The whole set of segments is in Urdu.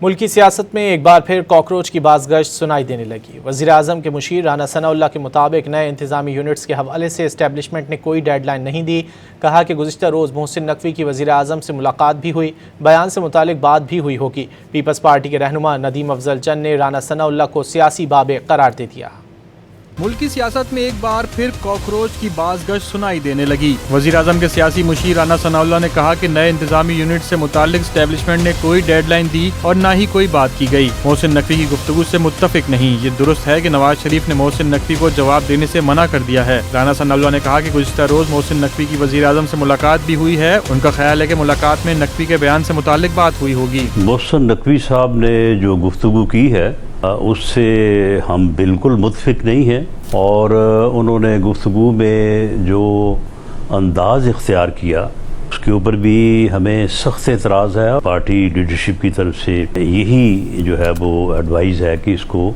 ملکی سیاست میں ایک بار پھر کاکروچ کی بازگشت سنائی دینے لگی۔ وزیر اعظم کے مشیر رانا ثناء اللہ کے مطابق نئے انتظامی یونٹس کے حوالے سے اسٹیبلشمنٹ نے کوئی ڈیڈ لائن نہیں دی۔ کہا کہ گزشتہ روز محسن نقوی کی وزیر اعظم سے ملاقات بھی ہوئی، بیان سے متعلق بات بھی ہوئی ہوگی۔ پیپلز پارٹی کے رہنما ندیم افضل چند نے رانا ثناء اللہ کو سیاسی بابے قرار دے دیا۔ ملکی سیاست میں ایک بار پھر کاکروچ کی بازگشت سنائی دینے لگی۔ وزیر اعظم کے سیاسی مشیر رانا ثناء اللہ نے کہا کہ نئے انتظامی یونٹ سے متعلق اسٹیبلشمنٹ نے کوئی ڈیڈ لائن دی اور نہ ہی کوئی بات کی گئی۔ محسن نقوی کی گفتگو سے متفق نہیں۔ یہ درست ہے کہ نواز شریف نے محسن نقوی کو جواب دینے سے منع کر دیا ہے۔ رانا ثناء اللہ نے کہا کہ گزشتہ روز محسن نقوی کی وزیر اعظم سے ملاقات بھی ہوئی ہے۔ ان کا خیال ہے کہ ملاقات میں نقوی کے بیان سے متعلق بات ہوئی ہوگی۔ محسن نقوی صاحب نے جو گفتگو کی ہے اس سے ہم بالکل متفق نہیں ہیں، اور انہوں نے گفتگو میں جو انداز اختیار کیا اس کے اوپر بھی ہمیں سخت اعتراض ہے۔ پارٹی لیڈرشپ کی طرف سے یہی جو ہے وہ ایڈوائز ہے کہ اس کو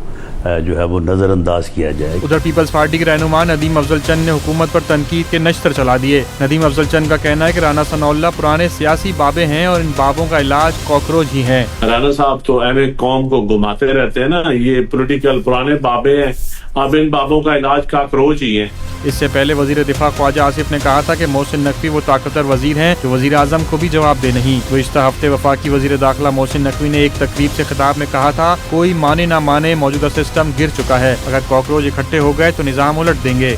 جو ہے وہ نظر انداز کیا جائے۔ ادھر پیپلز پارٹی کے رہنما ندیم افضل چند نے حکومت پر تنقید کے نشتر چلا دیے۔ ندیم افضل چند کا کہنا ہے کہ رانا ثناء اللہ پرانے سیاسی بابے ہیں اور ان بابوں کا علاج کاکروچ ہی ہیں۔ رانا صاحب تو اہم قوم کو گھماتے رہتے ہیں نا، یہ پولیٹیکل پرانے بابے ہیں، اب ان بابوں کا علاج کاکروچ ہی ہے۔ اس سے پہلے وزیر دفاع خواجہ آصف نے کہا تھا کہ محسن نقوی وہ طاقتور وزیر ہیں جو وزیر اعظم کو بھی جواب دے نہیں۔ گزشتہ ہفتے وفاقی وزیر داخلہ محسن نقوی نے ایک تقریب سے خطاب میں کہا تھا، کوئی مانے نہ مانے موجودہ سسٹم گر چکا ہے، اگر کاکروچ اکٹھے ہو گئے تو نظام الٹ دیں گے۔